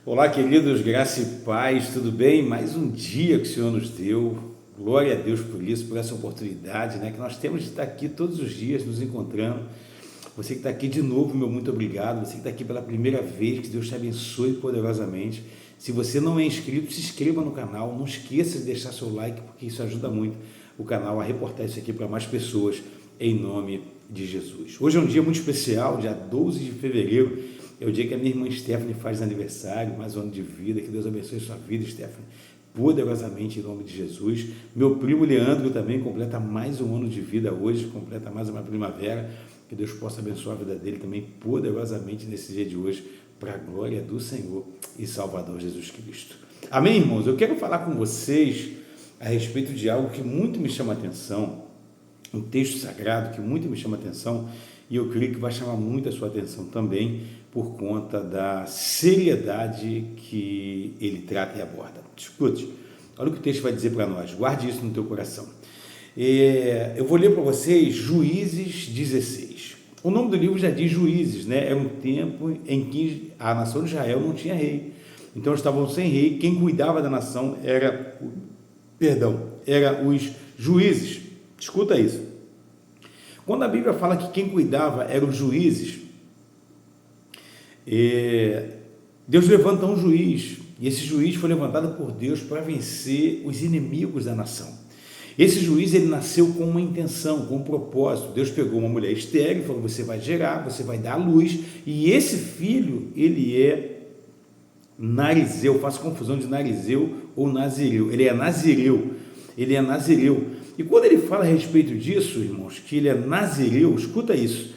Olá, queridos, graça e paz, tudo bem? Mais um dia que o Senhor nos deu, glória a Deus por isso, por essa oportunidade, que nós temos de estar aqui todos os dias nos encontrando. Você que está aqui de novo, meu muito obrigado. Você que está aqui pela primeira vez, que Deus te abençoe poderosamente. Se você não é inscrito, se inscreva no canal, não esqueça de deixar seu like, porque isso ajuda muito o canal a reportar isso aqui para mais pessoas, em nome de Jesus. Hoje é um dia muito especial, dia 12 de fevereiro, é o dia que a minha irmã Stephanie faz aniversário, mais um ano de vida. Que Deus abençoe sua vida, Stephanie, poderosamente em nome de Jesus. Meu primo Leandro também completa mais um ano de vida hoje, completa mais uma primavera. Que Deus possa abençoar a vida dele também poderosamente nesse dia de hoje, para a glória do Senhor e Salvador Jesus Cristo. Amém, irmãos? Eu quero falar com vocês a respeito de algo que muito me chama a atenção, um texto sagrado que muito me chama a atenção, e eu creio que vai chamar muito a sua atenção também, por conta da seriedade que ele trata e aborda. Escute, olha o que o texto vai dizer para nós, guarde isso no teu coração. Eu vou ler para vocês Juízes 16. O nome do livro já diz Juízes, Era um tempo em que a nação de Israel não tinha rei, então estavam sem rei. Quem cuidava da nação era os juízes. Escuta isso. Quando a Bíblia fala que quem cuidava eram os juízes, Deus levanta um juiz, e esse juiz foi levantado por Deus para vencer os inimigos da nação. Esse juiz, ele nasceu com uma intenção, com um propósito. Deus pegou uma mulher estéril e falou: você vai gerar, você vai dar à luz, e esse filho, ele é narizeu. Faço confusão de narizeu ou nazireu. Ele é nazireu. E quando ele fala a respeito disso, irmãos, que ele é nazireu, escuta isso.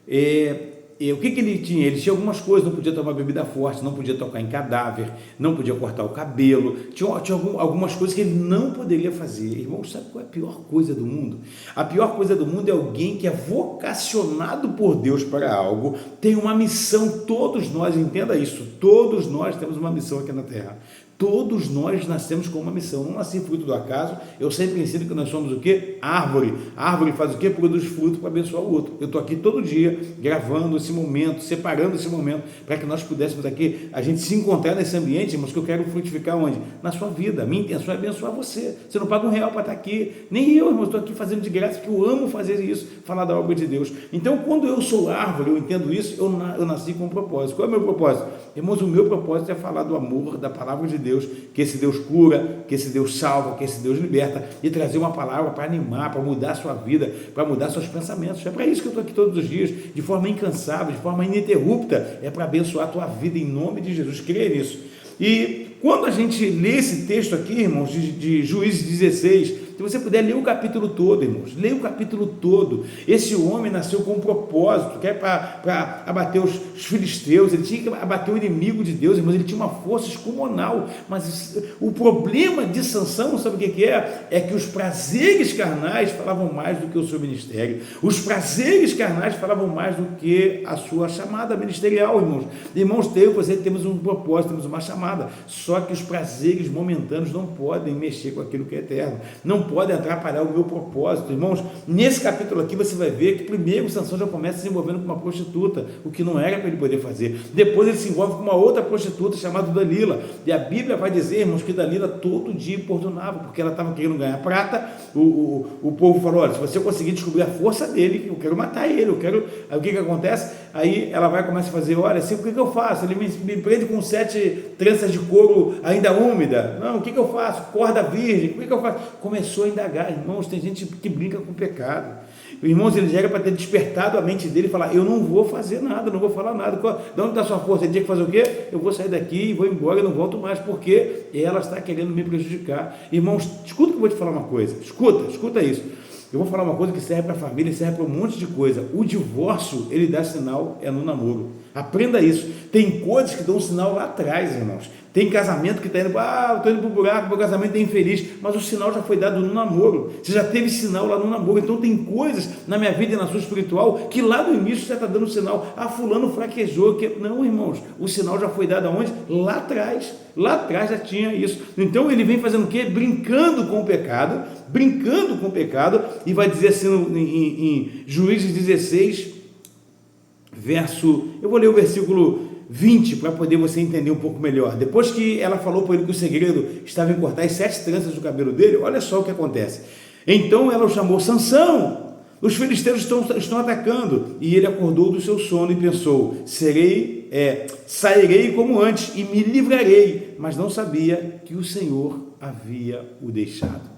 O que ele tinha? Ele tinha algumas coisas: não podia tomar bebida forte, não podia tocar em cadáver, não podia cortar o cabelo, tinha algumas coisas que ele não poderia fazer. Irmão, sabe qual é a pior coisa do mundo? A pior coisa do mundo é alguém que é vocacionado por Deus para algo, tem uma missão. Todos nós, entenda isso, todos nós temos uma missão aqui na terra. Todos nós nascemos com uma missão. Não nasci fruto do acaso. Eu sempre ensino que nós somos o quê? Árvore. A árvore faz o quê? Produz fruto para abençoar o outro. Eu estou aqui todo dia gravando esse momento, separando esse momento, para que nós pudéssemos aqui, a gente se encontrar nesse ambiente, mas que eu quero frutificar onde? Na sua vida. A minha intenção é abençoar você. Você não paga R$1 para estar aqui. Nem eu, irmão, estou aqui fazendo de graça, porque eu amo fazer isso, falar da obra de Deus. Então, quando eu sou árvore, eu entendo isso, eu nasci com um propósito. Qual é o meu propósito? Irmãos, o meu propósito é falar do amor, da palavra de Deus, que esse Deus cura, que esse Deus salva, que esse Deus liberta, e trazer uma palavra para animar, para mudar a sua vida, para mudar seus pensamentos. É para isso que eu estou aqui todos os dias, de forma incansável, de forma ininterrupta, é para abençoar a tua vida em nome de Jesus. Creia nisso. E quando a gente lê esse texto aqui, irmãos, de Juízes 16, se você puder ler o capítulo todo, irmãos, leia o capítulo todo. Esse homem nasceu com um propósito, que é para abater os filisteus. Ele tinha que abater o inimigo de Deus, irmãos. Ele tinha uma força descomunal, mas o problema de Sansão, sabe o que é? É que os prazeres carnais falavam mais do que o seu ministério. Os prazeres carnais falavam mais do que a sua chamada ministerial, irmãos. Irmãos, eu e você temos um propósito, temos uma chamada, só que os prazeres momentâneos não podem mexer com aquilo que é eterno, não pode atrapalhar o meu propósito. Irmãos, nesse capítulo aqui você vai ver que primeiro Sansão já começa se envolvendo com uma prostituta, o que não era para ele poder fazer. Depois ele se envolve com uma outra prostituta chamada Dalila, e a Bíblia vai dizer, irmãos, que Dalila todo dia importunava, porque ela estava querendo ganhar prata. O povo falou: olha, se você conseguir descobrir a força dele, eu quero matar ele, Aí o que acontece? Aí ela vai começar a fazer: olha, assim, o que eu faço? Ele me prende com 7 tranças de couro ainda úmida. Não, o que eu faço? Corda virgem, o que eu faço? Começou a indagar. Irmãos, tem gente que brinca com o pecado. Irmãos, ele já era para ter despertado a mente dele e falar: eu não vou fazer nada, não vou falar nada. De onde está a sua força? Ele tinha que fazer o quê? Eu vou sair daqui e vou embora, eu não volto mais, porque ela está querendo me prejudicar. Irmãos, escuta que eu vou te falar uma coisa. Escuta isso. Eu vou falar uma coisa que serve para a família, serve para um monte de coisa. O divórcio, ele dá sinal, no namoro. Aprenda isso. Tem coisas que dão sinal lá atrás, irmãos. Tem casamento que está indo, eu estou indo para o buraco, meu casamento é infeliz, mas o sinal já foi dado no namoro. Você já teve sinal lá no namoro. Então tem coisas na minha vida e na sua espiritual que lá no início você está dando sinal. Fulano fraquejou. Não, irmãos, o sinal já foi dado aonde? Lá atrás já tinha isso. Então ele vem fazendo o quê? Brincando com o pecado, e vai dizer assim em Juízes 16, eu vou ler o versículo 20, para poder você entender um pouco melhor. Depois que ela falou para ele que o segredo estava em cortar as 7 tranças do cabelo dele, olha só o que acontece. Então ela o chamou: Sansão, os filisteus estão atacando. E ele acordou do seu sono e pensou: sairei como antes e me livrarei. Mas não sabia que o Senhor havia o deixado.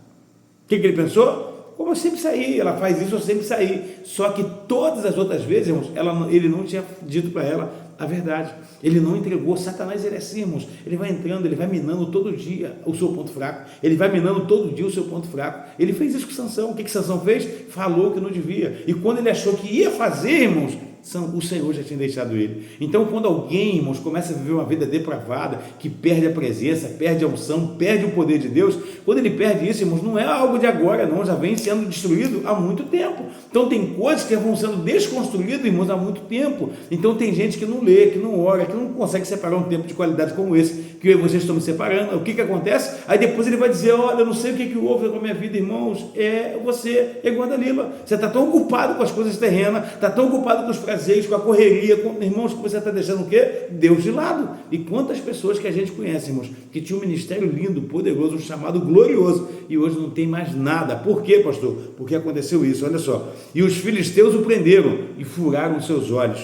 O que ele pensou? Como eu sempre saí, ela faz isso, eu sempre saí. Só que todas as outras vezes, irmãos, ele não tinha dito para ela a verdade. Ele não entregou. Satanás, ele é assim, irmãos. Ele vai entrando, ele vai minando todo dia o seu ponto fraco. Ele vai minando todo dia o seu ponto fraco. Ele fez isso com Sansão. O que Sansão fez? Falou que não devia. E quando ele achou que ia fazer, irmãos, o Senhor já tinha deixado ele. Então, quando alguém, irmãos, começa a viver uma vida depravada, que perde a presença, perde a unção, perde o poder de Deus, quando ele perde isso, irmãos, não é algo de agora, não, já vem sendo destruído há muito tempo. Então, tem coisas que vão sendo desconstruídas, irmãos, há muito tempo. Então, tem gente que não lê, que não ora, que não consegue separar um tempo de qualidade como esse, que eu e vocês estamos separando. O que acontece? Aí depois ele vai dizer: olha, eu não sei o que houve com a minha vida, irmãos. Você é igual a Dalila. Você está tão ocupado com as coisas terrenas, está tão ocupado com os prazeres, com a correria, irmãos, que você está deixando o quê? Deus de lado. E quantas pessoas que a gente conhece, irmãos, que tinha um ministério lindo, poderoso, um chamado glorioso, e hoje não tem mais nada. Por quê, pastor? Porque aconteceu isso, olha só. E os filisteus o prenderam e furaram os seus olhos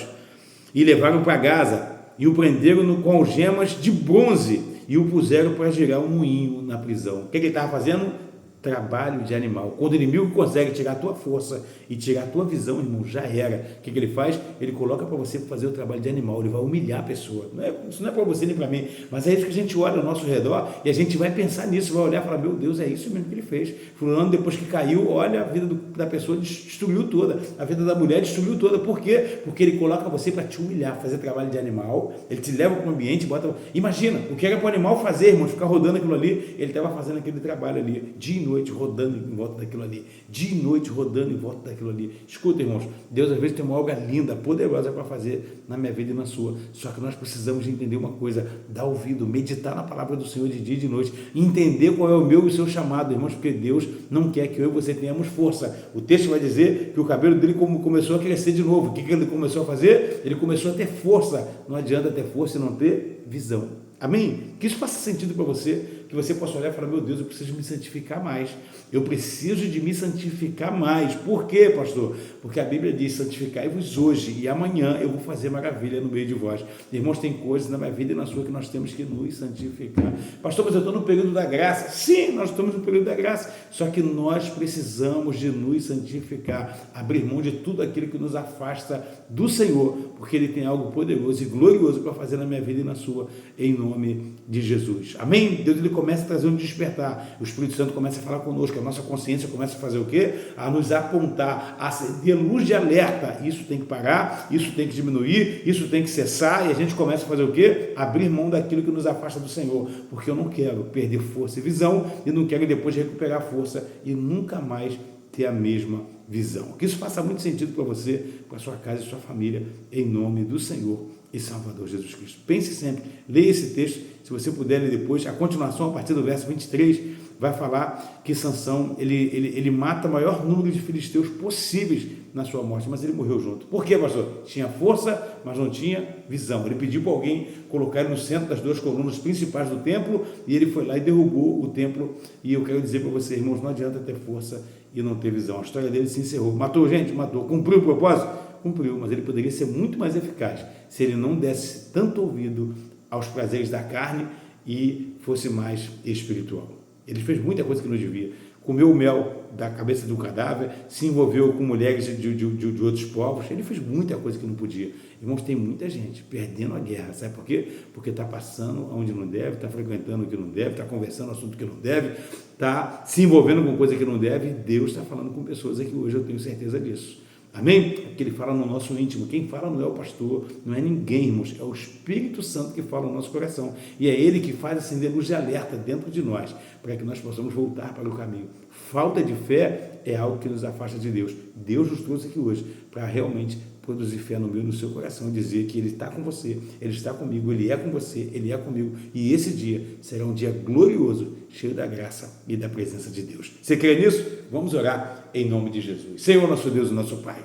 e levaram para Gaza e o prenderam com algemas de bronze e o puseram para girar um moinho na prisão. O que ele estava fazendo? Trabalho de animal. Quando o inimigo consegue tirar a tua força e tirar a tua visão, irmão, já era. O que ele faz? Ele coloca para você fazer o trabalho de animal. Ele vai humilhar a pessoa. Isso não é para você nem para mim, mas é isso que a gente olha ao nosso redor e a gente vai pensar nisso, vai olhar e falar: meu Deus, é isso mesmo que ele fez. Fulano, depois que caiu, olha, a vida da pessoa destruiu toda, a vida da mulher destruiu toda. Por quê? Porque ele coloca você para te humilhar, fazer trabalho de animal. Ele te leva para o ambiente, bota. Imagina, o que era para o animal fazer, irmão, ficar rodando aquilo ali, ele estava fazendo aquele trabalho ali, dia e noite, rodando em volta daquilo ali, dia e noite rodando em volta daquilo ali. Escuta, irmãos, Deus às vezes tem uma obra linda, poderosa para fazer na minha vida e na sua, só que nós precisamos de entender uma coisa: dar ouvido, meditar na palavra do Senhor de dia e de noite, entender qual é o meu e o seu chamado, irmãos, porque Deus não quer que eu e você tenhamos força. O texto vai dizer que o cabelo dele começou a crescer de novo. O que ele começou a fazer? Ele começou a ter força. Não adianta ter força e não ter visão. Amém? Que isso faça sentido para você, que você possa olhar e falar: meu Deus, eu preciso me santificar mais, eu preciso de me santificar mais. Por quê, pastor? Porque a Bíblia diz: santificai-vos hoje e amanhã eu vou fazer maravilha no meio de vós. Irmãos, tem coisas na minha vida e na sua que nós temos que nos santificar. Pastor, mas eu estou no período da graça. Sim, nós estamos no período da graça, só que nós precisamos de nos santificar, abrir mão de tudo aquilo que nos afasta do Senhor, porque Ele tem algo poderoso e glorioso para fazer na minha vida e na sua, em nome de Jesus. Amém? Deus, Ele começa a trazer um despertar, o Espírito Santo começa a falar conosco, a nossa consciência começa a fazer o quê? A nos apontar, a acender luz de alerta. Isso tem que parar, isso tem que diminuir, isso tem que cessar, e a gente começa a fazer o quê? Abrir mão daquilo que nos afasta do Senhor, porque eu não quero perder força e visão, e não quero depois recuperar força e nunca mais ter a mesma visão. Que isso faça muito sentido para você, para a sua casa e sua família, em nome do Senhor e Salvador Jesus Cristo. Pense sempre, leia esse texto, se você puder ler depois, a continuação a partir do verso 23, vai falar que Sansão, ele mata o maior número de filisteus possíveis na sua morte, mas ele morreu junto. Por quê, pastor? Tinha força, mas não tinha visão. Ele pediu para alguém colocar ele no centro das 2 colunas principais do templo, e ele foi lá e derrubou o templo. E eu quero dizer para você, irmãos, não adianta ter força e não ter visão. A história dele se encerrou. Matou gente? Matou. Cumpriu o propósito? Cumpriu, mas ele poderia ser muito mais eficaz se ele não desse tanto ouvido aos prazeres da carne e fosse mais espiritual. Ele fez muita coisa que não devia. Comeu o mel da cabeça do cadáver, se envolveu com mulheres de outros povos. Ele fez muita coisa que não podia. Irmãos, tem muita gente perdendo a guerra. Sabe por quê? Porque está passando onde não deve, está frequentando o que não deve, está conversando assunto que não deve, está se envolvendo com coisa que não deve. Deus está falando com pessoas aqui hoje, eu tenho certeza disso. Amém? Porque ele fala no nosso íntimo. Quem fala não é o pastor, não é ninguém, irmãos, é o Espírito Santo que fala no nosso coração, e é ele que faz acender luz de alerta dentro de nós, para que nós possamos voltar para o caminho. Falta de fé é algo que nos afasta de Deus. Deus nos trouxe aqui hoje para realmente produzir fé no meu e no seu coração, dizer que Ele está com você, Ele está comigo, Ele é com você, Ele é comigo, e esse dia será um dia glorioso, cheio da graça e da presença de Deus. Você crê nisso? Vamos orar em nome de Jesus. Senhor, nosso Deus e nosso Pai,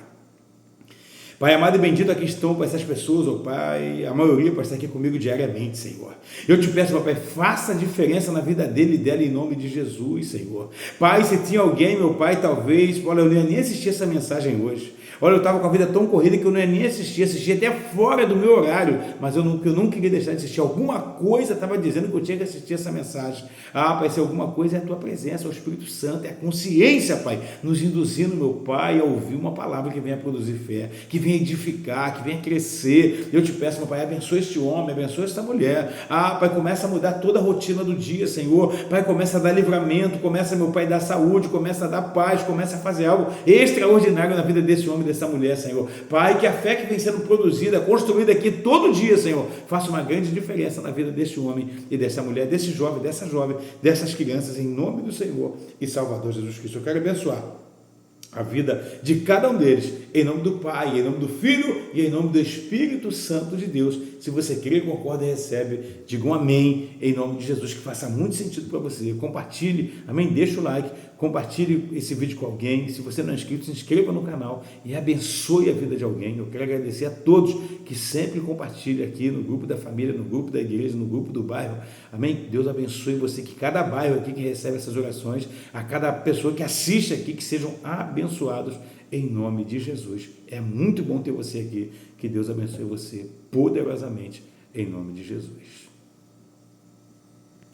Pai amado e bendito, aqui estão para essas pessoas, ó Pai, a maioria pode estar aqui comigo diariamente, Senhor. Eu te peço, ó Pai, faça a diferença na vida dele e dela em nome de Jesus, Senhor. Pai, se tinha alguém, meu Pai, talvez, olha, eu não ia nem assistir essa mensagem hoje. Olha, eu estava com a vida tão corrida que eu não ia nem assistir até fora do meu horário, mas eu não queria deixar de assistir. Alguma coisa estava dizendo que eu tinha que assistir essa mensagem. Pai, se alguma coisa é a tua presença, é o Espírito Santo, é a consciência, Pai, nos induzindo, meu Pai, a ouvir uma palavra que venha produzir fé, que venha edificar, que venha crescer. Eu te peço, meu Pai, abençoe este homem, abençoe esta mulher. Pai, começa a mudar toda a rotina do dia, Senhor. Pai, começa a dar livramento, começa, meu Pai, a dar saúde, começa a dar paz, começa a fazer algo extraordinário na vida desse homem, dessa mulher, Senhor. Pai, que a fé que vem sendo produzida, construída aqui todo dia, Senhor, faça uma grande diferença na vida desse homem e dessa mulher, desse jovem, dessa jovem, dessas crianças, em nome do Senhor e Salvador Jesus Cristo. Eu quero abençoar a vida de cada um deles, em nome do Pai, em nome do Filho e em nome do Espírito Santo de Deus. Se você crê, concorda e recebe, diga um amém, em nome de Jesus, que faça muito sentido para você. Compartilhe, amém, deixa o like, compartilhe esse vídeo com alguém. Se você não é inscrito, se inscreva no canal e abençoe a vida de alguém. Eu quero agradecer a todos que sempre compartilham aqui no grupo da família, no grupo da igreja, no grupo do bairro, amém. Deus abençoe você, que cada bairro aqui que recebe essas orações, a cada pessoa que assiste aqui, que sejam abençoados em nome de Jesus. É muito bom ter você aqui. Que Deus abençoe você poderosamente em nome de Jesus.